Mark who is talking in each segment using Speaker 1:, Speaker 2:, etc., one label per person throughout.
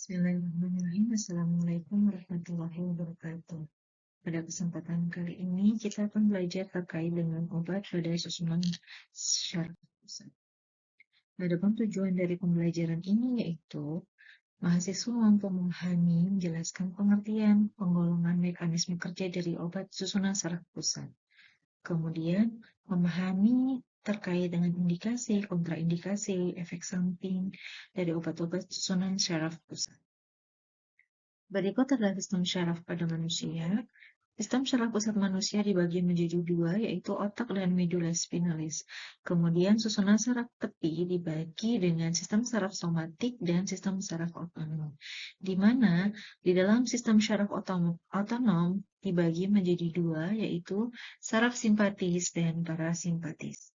Speaker 1: Bismillahirrahmanirrahim. Assalamualaikum warahmatullahi wabarakatuh. Pada kesempatan kali ini kita akan belajar terkait dengan obat pada susunan syaraf pusat. Adapun tujuan dari pembelajaran ini yaitu mahasiswa mampu memahami, menjelaskan pengertian, penggolongan mekanisme kerja dari obat susunan syaraf pusat. Kemudian memahami terkait dengan indikasi, kontraindikasi, efek samping dari obat-obat susunan syaraf pusat. Berikut adalah sistem syaraf pada manusia. Sistem syaraf pusat manusia dibagi menjadi dua, yaitu otak dan medula spinalis. Kemudian susunan saraf tepi dibagi dengan sistem saraf somatik dan sistem saraf otonom. Di mana di dalam sistem syaraf otonom dibagi menjadi dua, yaitu saraf simpatis dan parasimpatis.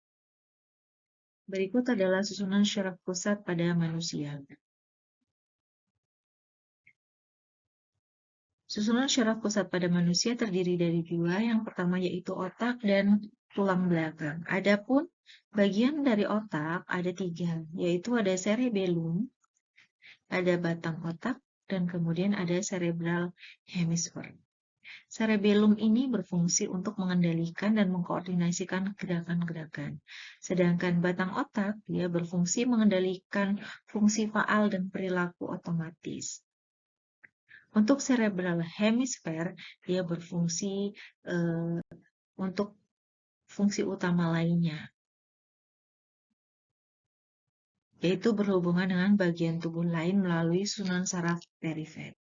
Speaker 1: Berikut adalah susunan syaraf pusat pada manusia. Susunan syaraf pusat pada manusia terdiri dari dua, yang pertama yaitu otak dan tulang belakang. Adapun bagian dari otak ada tiga, yaitu ada cerebellum, ada batang otak, dan kemudian ada cerebral hemisphere. Cerebellum ini berfungsi untuk mengendalikan dan mengkoordinasikan gerakan-gerakan. Sedangkan batang otak, dia berfungsi mengendalikan fungsi faal dan perilaku otomatis. Untuk cerebral hemisphere, dia berfungsi untuk fungsi utama lainnya, yaitu berhubungan dengan bagian tubuh lain melalui susunan saraf perifer.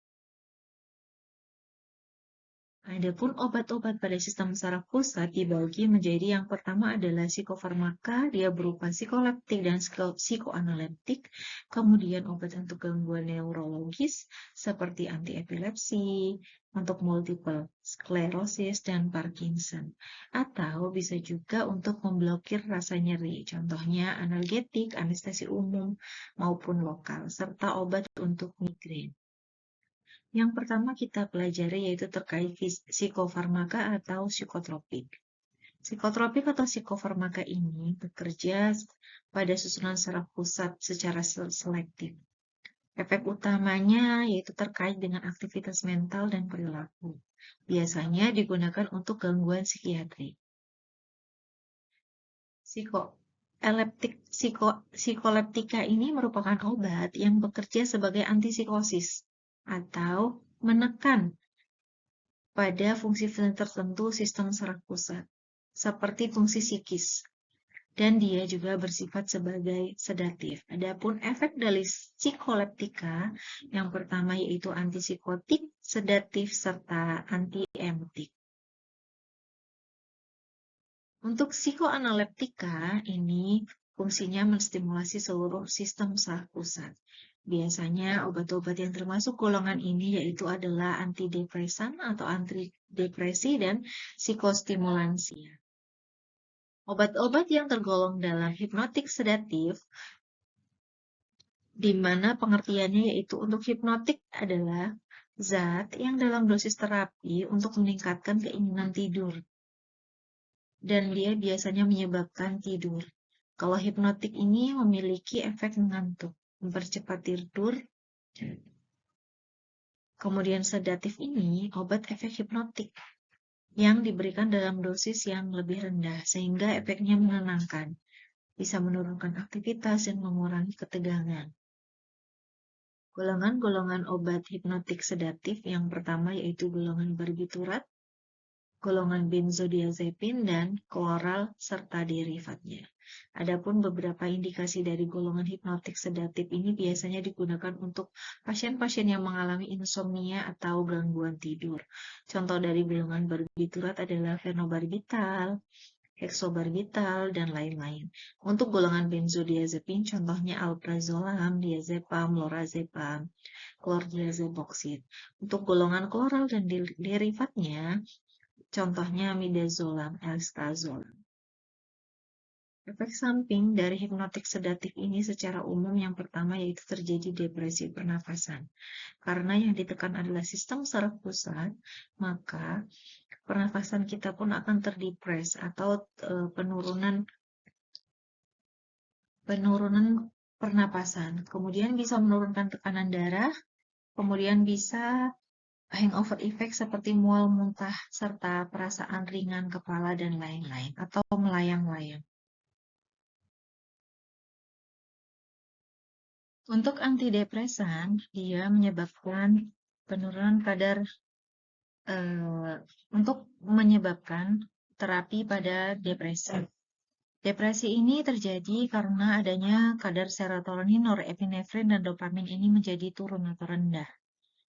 Speaker 1: Adapun obat-obat pada sistem saraf pusat dibagi menjadi yang pertama adalah psikofarmaka, dia berupa psikoleptik dan psikoanaleptik. Kemudian obat untuk gangguan neurologis seperti antiepilepsi, untuk multiple sklerosis dan Parkinson. Atau bisa juga untuk memblokir rasa nyeri, contohnya analgetik, anestesi umum maupun lokal, serta obat untuk migrain. Yang pertama kita pelajari yaitu terkait psikofarmaka atau psikotropik. Psikotropik atau psikofarmaka ini bekerja pada susunan saraf pusat secara selektif. Efek utamanya yaitu terkait dengan aktivitas mental dan perilaku. Biasanya digunakan untuk gangguan psikiatri. Psikoleptika ini merupakan obat yang bekerja sebagai antipsikosis atau menekan pada fungsi-fungsi tertentu sistem saraf pusat, seperti fungsi psikis, dan dia juga bersifat sebagai sedatif. Adapun efek dari psikoleptika yang pertama yaitu antipsikotik, sedatif, serta antiemetik. Untuk psikoanaleptika ini fungsinya menstimulasi seluruh sistem saraf pusat. Biasanya obat-obat yang termasuk golongan ini yaitu adalah antidepresan atau antidepresi dan psikostimulansia. Obat-obat yang tergolong dalam hipnotik sedatif, di mana pengertiannya yaitu untuk hipnotik adalah zat yang dalam dosis terapi untuk meningkatkan keinginan tidur. Dan dia biasanya menyebabkan tidur. Kalau hipnotik ini memiliki efek mengantuk, mempercepat tidur. Kemudian sedatif ini obat efek hipnotik yang diberikan dalam dosis yang lebih rendah sehingga efeknya menenangkan, bisa menurunkan aktivitas dan mengurangi ketegangan. Golongan-golongan obat hipnotik sedatif yang pertama yaitu golongan barbiturat, golongan benzodiazepin, dan kloral serta derivatnya. Adapun beberapa indikasi dari golongan hipnotik sedatif ini biasanya digunakan untuk pasien-pasien yang mengalami insomnia atau gangguan tidur. Contoh dari golongan barbiturat adalah fenobarbital, hexobarbital, dan lain-lain. Untuk golongan benzodiazepin, contohnya alprazolam, diazepam, lorazepam, chlordiazepoksid. Untuk golongan kloral dan derivatnya, contohnya midazolam, alprazolam. Efek samping dari hipnotik sedatif ini secara umum yang pertama yaitu terjadi depresi pernafasan. Karena yang ditekan adalah sistem saraf pusat, maka pernafasan kita pun akan terdepres atau penurunan pernapasan. Kemudian bisa menurunkan tekanan darah kemudian bisa hangover effect seperti mual, muntah, serta perasaan ringan kepala dan lain-lain, atau melayang-layang. Untuk antidepresan, dia menyebabkan penurunan kadar untuk menyebabkan terapi pada depresi. Depresi ini terjadi karena adanya kadar serotonin, norepinefrin, dan dopamin ini menjadi turun atau rendah.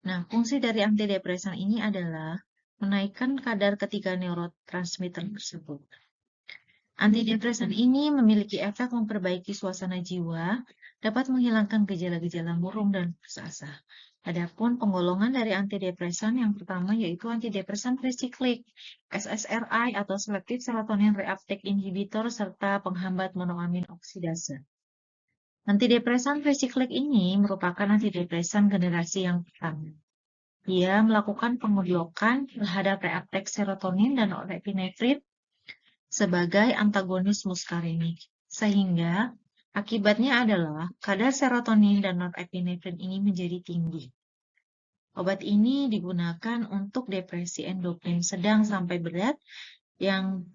Speaker 1: Nah, fungsi dari antidepresan ini adalah menaikkan kadar ketiga neurotransmitter tersebut. Antidepresan ini memiliki efek memperbaiki suasana jiwa, dapat menghilangkan gejala-gejala murung dan putus asa. Adapun penggolongan dari antidepresan yang pertama yaitu antidepresan trisiklik, SSRI atau Selective Serotonin Reuptake Inhibitor serta penghambat monoamin oksidase. Antidepresan trisiklik ini merupakan antidepresan generasi yang pertama. Dia melakukan pengeblokan terhadap reuptake serotonin dan norepinefrin sebagai antagonis muskarinik, sehingga akibatnya adalah kadar serotonin dan norepinefrin ini menjadi tinggi. Obat ini digunakan untuk depresi endokrin sedang sampai berat yang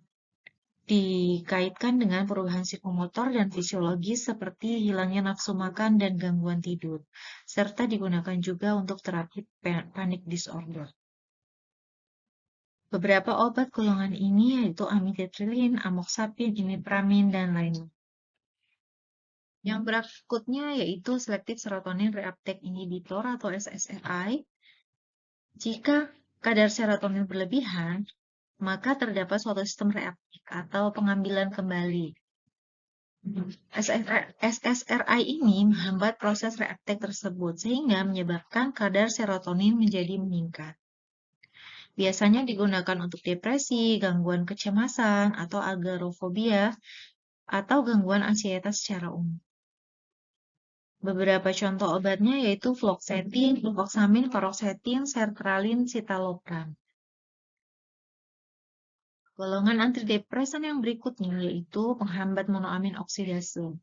Speaker 1: dikaitkan dengan perubahan psikomotor dan fisiologis seperti hilangnya nafsu makan dan gangguan tidur, serta digunakan juga untuk terapi panic disorder. Beberapa obat golongan ini yaitu amitriptyline, amoxapin, imipramine, dan lainnya. Yang berikutnya yaitu Selective Serotonin Reuptake Inhibitor atau SSRI. Jika kadar serotonin berlebihan, maka terdapat suatu sistem reaktif atau pengambilan kembali. SSRI ini menghambat proses reuptake tersebut sehingga menyebabkan kadar serotonin menjadi meningkat. Biasanya digunakan untuk depresi, gangguan kecemasan, atau agorafobia, atau gangguan ansietas secara umum. Beberapa contoh obatnya yaitu fluoxetine, fluvoxamine, paroxetine, sertralin, citalopram. Golongan antidepresan yang berikutnya yaitu penghambat monoamin oksidase.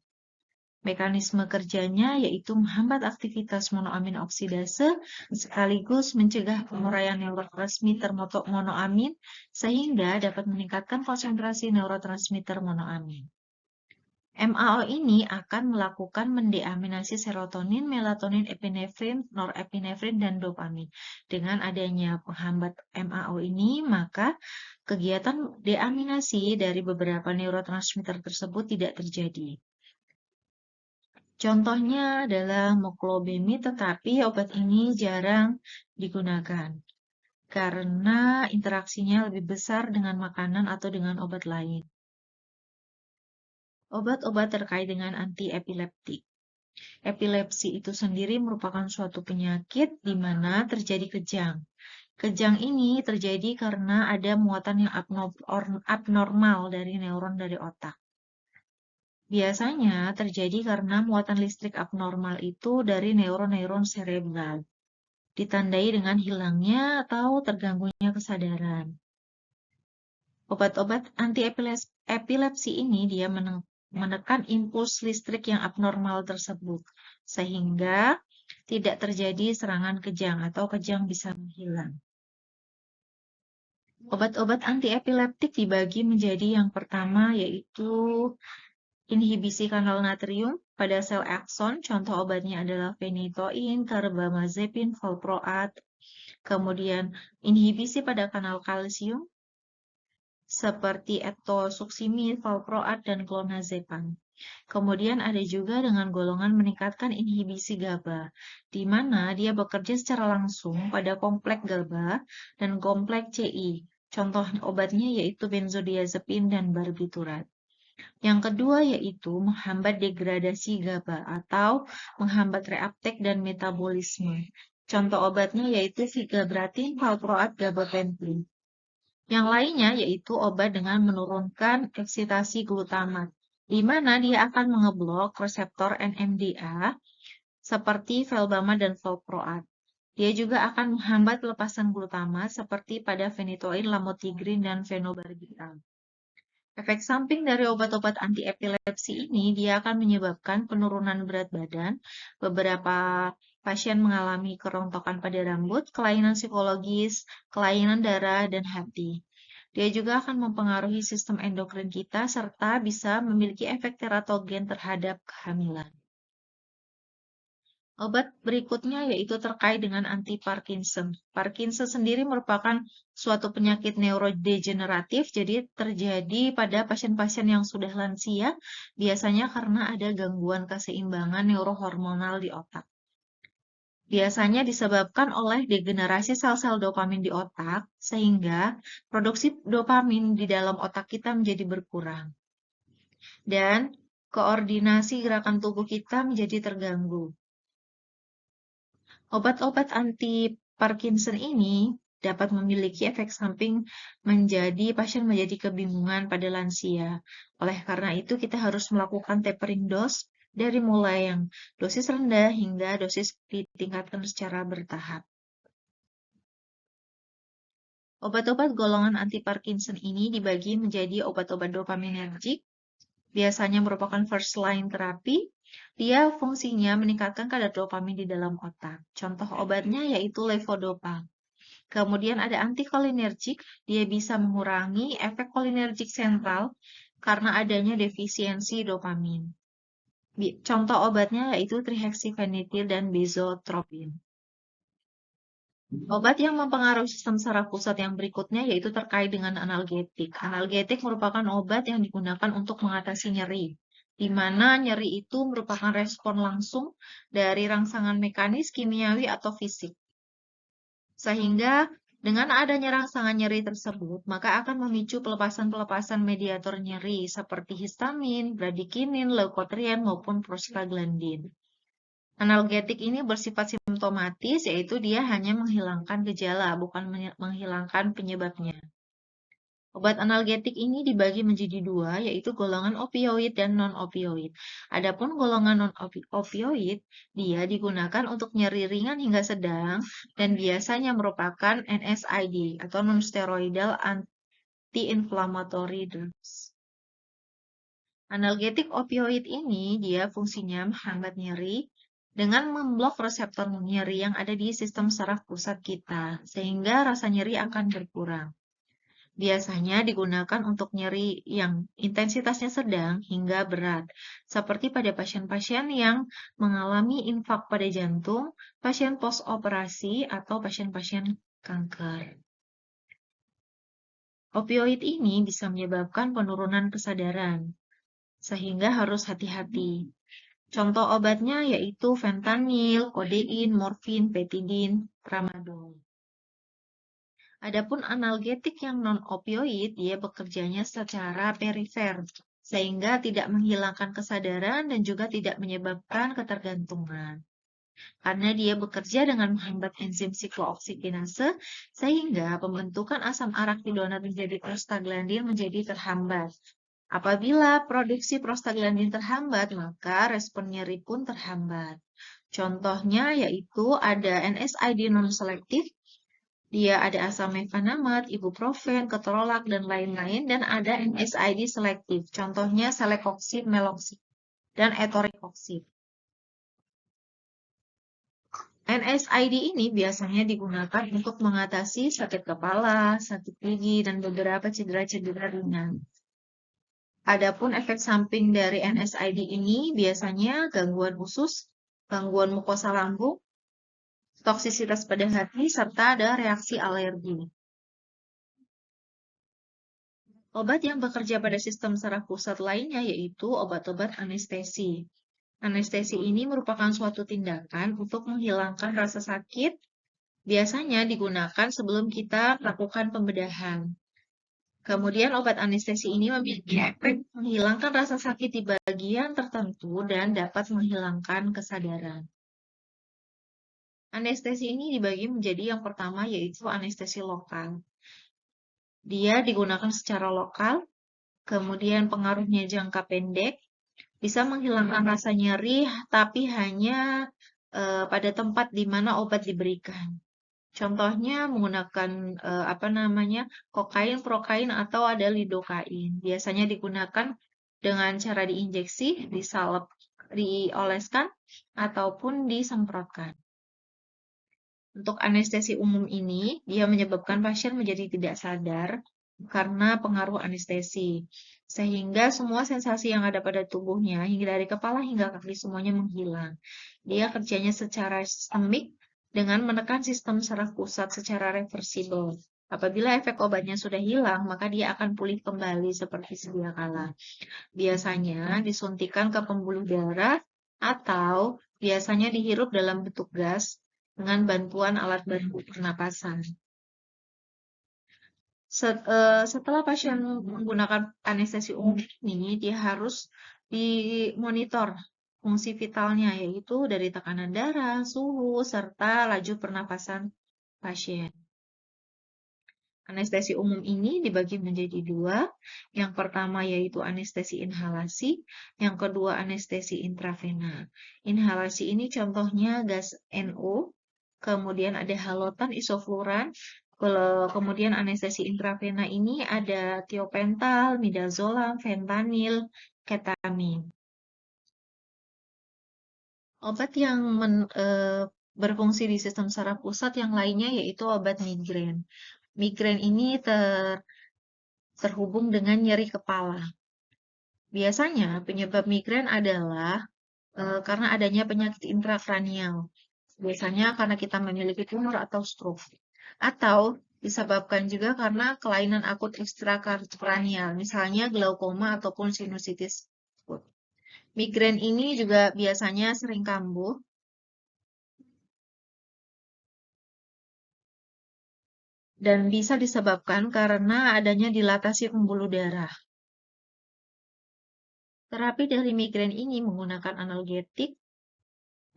Speaker 1: Mekanisme kerjanya yaitu menghambat aktivitas monoamin oksidase sekaligus mencegah penguraian neurotransmitter monoamin sehingga dapat meningkatkan konsentrasi neurotransmitter monoamin. MAO ini akan melakukan mendeaminasi serotonin, melatonin, epinefrin, norepinefrin, dan dopamin. Dengan adanya penghambat MAO ini, maka kegiatan deaminasi dari beberapa neurotransmitter tersebut tidak terjadi. Contohnya adalah moclobemid, tetapi obat ini jarang digunakan karena interaksinya lebih besar dengan makanan atau dengan obat lain. Obat-obat terkait dengan antiepileptik. Epilepsi itu sendiri merupakan suatu penyakit di mana terjadi kejang. Kejang ini terjadi karena ada muatan yang abnormal dari neuron dari otak. Biasanya terjadi karena muatan listrik abnormal itu dari neuron-neuron cerebral, ditandai dengan hilangnya atau terganggunya kesadaran. Obat-obat anti-epilepsi ini dia menekan impuls listrik yang abnormal tersebut, sehingga tidak terjadi serangan kejang atau kejang bisa menghilang. Obat-obat antiepileptik dibagi menjadi yang pertama yaitu inhibisi kanal natrium pada sel akson. Contoh obatnya adalah phenytoin, carbamazepin, valproat. Kemudian inhibisi pada kanal kalsium seperti etosuximid, valproat, dan clonazepam. Kemudian ada juga dengan golongan meningkatkan inhibisi GABA, di mana dia bekerja secara langsung pada kompleks GABA dan kompleks CI. Contoh obatnya yaitu benzodiazepin dan barbiturat. Yang kedua yaitu menghambat degradasi GABA atau menghambat reuptake dan metabolisme. Contoh obatnya yaitu vigabratin, valproat, gabapentin. Yang lainnya yaitu obat dengan menurunkan eksitasi glutamat, di mana dia akan mengeblok reseptor NMDA seperti felbama dan valproat. Dia juga akan menghambat pelepasan glutamat seperti pada phenytoin, lamotrigine, dan fenobarbital. Efek samping dari obat-obat anti epilepsi ini dia akan menyebabkan penurunan berat badan, beberapa pasien mengalami kerontokan pada rambut, kelainan psikologis, kelainan darah, dan hati. Dia juga akan mempengaruhi sistem endokrin kita serta bisa memiliki efek teratogen terhadap kehamilan. Obat berikutnya yaitu terkait dengan anti-Parkinson. Parkinson sendiri merupakan suatu penyakit neurodegeneratif, jadi terjadi pada pasien-pasien yang sudah lansia, biasanya karena ada gangguan keseimbangan neurohormonal di otak. Biasanya disebabkan oleh degenerasi sel-sel dopamin di otak, sehingga produksi dopamin di dalam otak kita menjadi berkurang. Dan koordinasi gerakan tubuh kita menjadi terganggu. Obat-obat anti-Parkinson ini dapat memiliki efek samping pasien menjadi kebingungan pada lansia. Oleh karena itu, kita harus melakukan tapering dose dari mulai yang dosis rendah hingga dosis ditingkatkan secara bertahap. Obat-obat golongan anti-Parkinson ini dibagi menjadi obat-obat dopaminergic, biasanya merupakan first line terapi. Dia fungsinya meningkatkan kadar dopamin di dalam otak. Contoh obatnya yaitu levodopa. Kemudian ada antikolinergik, dia bisa mengurangi efek kolinergik sentral karena adanya defisiensi dopamin. Contoh obatnya yaitu trihexyphenidyl dan benzotropin. Obat yang mempengaruhi sistem saraf pusat yang berikutnya yaitu terkait dengan analgetik. Analgetik merupakan obat yang digunakan untuk mengatasi nyeri, di mana nyeri itu merupakan respon langsung dari rangsangan mekanis, kimiawi, atau fisik. Sehingga dengan adanya rangsangan nyeri tersebut, maka akan memicu pelepasan-pelepasan mediator nyeri seperti histamin, bradikinin, leukotrien, maupun prostaglandin. Analgetik ini bersifat simptomatis, yaitu dia hanya menghilangkan gejala, bukan menghilangkan penyebabnya. Obat analgetik ini dibagi menjadi dua, yaitu golongan opioid dan non-opioid. Adapun golongan non-opioid, dia digunakan untuk nyeri ringan hingga sedang, dan biasanya merupakan NSAID atau non-steroidal anti-inflammatory drugs. Analgetik opioid ini dia fungsinya menghambat nyeri dengan memblok reseptor nyeri yang ada di sistem saraf pusat kita, sehingga rasa nyeri akan berkurang. Biasanya digunakan untuk nyeri yang intensitasnya sedang hingga berat, seperti pada pasien-pasien yang mengalami infak pada jantung, pasien post-operasi, atau pasien-pasien kanker. Opioid ini bisa menyebabkan penurunan kesadaran, sehingga harus hati-hati. Contoh obatnya yaitu fentanyl, kodein, morfin, petidin, tramadol. Adapun analgetik yang non-opioid, dia bekerjanya secara perifer, sehingga tidak menghilangkan kesadaran dan juga tidak menyebabkan ketergantungan. Karena dia bekerja dengan menghambat enzim siklooksigenase, sehingga pembentukan asam araktidonat menjadi prostaglandin menjadi terhambat. Apabila produksi prostaglandin terhambat, maka respon nyeri pun terhambat. Contohnya yaitu ada NSAID non-selektif, dia ada asam mefanamat, ibuprofen, ketorolak, dan lain-lain, dan ada NSAID selektif. Contohnya celecoxib, meloxib, dan etoricoxib. NSAID ini biasanya digunakan untuk mengatasi sakit kepala, sakit gigi, dan beberapa cedera-cedera ringan. Adapun efek samping dari NSAID ini biasanya gangguan usus, gangguan mukosa lambung, toksisitas pada hati, serta ada reaksi alergi. Obat yang bekerja pada sistem saraf pusat lainnya yaitu obat-obat anestesi. Anestesi ini merupakan suatu tindakan untuk menghilangkan rasa sakit, biasanya digunakan sebelum kita melakukan pembedahan. Kemudian obat anestesi ini memiliki efek menghilangkan rasa sakit di bagian tertentu dan dapat menghilangkan kesadaran. Anestesi ini dibagi menjadi yang pertama yaitu anestesi lokal. Dia digunakan secara lokal, kemudian pengaruhnya jangka pendek, bisa menghilangkan rasa nyeri tapi hanya pada tempat di mana obat diberikan. Contohnya menggunakan kokain, prokain, atau ada lidokain. Biasanya digunakan dengan cara diinjeksi, disalep, dioleskan, ataupun disemprotkan. Untuk anestesi umum ini, dia menyebabkan pasien menjadi tidak sadar karena pengaruh anestesi. Sehingga semua sensasi yang ada pada tubuhnya, hingga dari kepala hingga kaki semuanya menghilang. Dia kerjanya secara sistemik dengan menekan sistem saraf pusat secara reversibel. Apabila efek obatnya sudah hilang, maka dia akan pulih kembali seperti sedia kala. Biasanya disuntikan ke pembuluh darah atau biasanya dihirup dalam bentuk gas dengan bantuan alat bantu pernapasan. Setelah pasien menggunakan anestesi umum ini, dia harus dimonitor fungsi vitalnya, yaitu dari tekanan darah, suhu, serta laju pernapasan pasien. Anestesi umum ini dibagi menjadi dua. Yang pertama yaitu anestesi inhalasi, yang kedua anestesi intravena. Inhalasi ini contohnya gas NO, kemudian ada halotan isofluran, kemudian anestesi intravena ini ada tiopental, midazolam, fentanyl, ketamin. Obat yang berfungsi di sistem saraf pusat yang lainnya yaitu obat migrain. Migrain ini terhubung dengan nyeri kepala. Biasanya penyebab migrain adalah karena adanya penyakit intrakranial. Biasanya karena kita memiliki tumor atau stroke. Atau disebabkan juga karena kelainan akut ekstrakranial, misalnya glaukoma ataupun sinusitis. Migrain ini juga biasanya sering kambuh dan bisa disebabkan karena adanya dilatasi pembuluh darah. Terapi dari migrain ini menggunakan analgetik,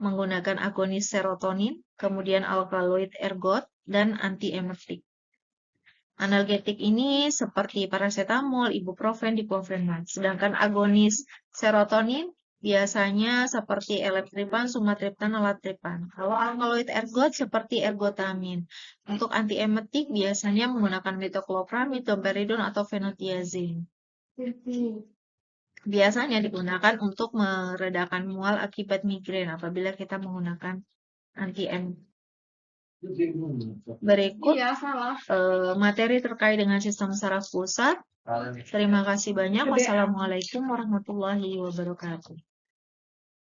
Speaker 1: menggunakan agonis serotonin, kemudian alkaloid ergot, dan antiemetik. Analgetik ini seperti paracetamol, ibuprofen, diclofenac. Sedangkan agonis serotonin biasanya seperti elatriptan, sumatriptan, nalatriptan. Kalau alkaloid ergot seperti ergotamin. Untuk antiemetik biasanya menggunakan metoclopramid, domperidone, atau fenotiazine. Biasanya digunakan untuk meredakan mual akibat migrain apabila kita menggunakan anti-emetik. Berikut materi terkait dengan sistem saraf pusat. Terima kasih banyak. Wassalamualaikum warahmatullahi wabarakatuh.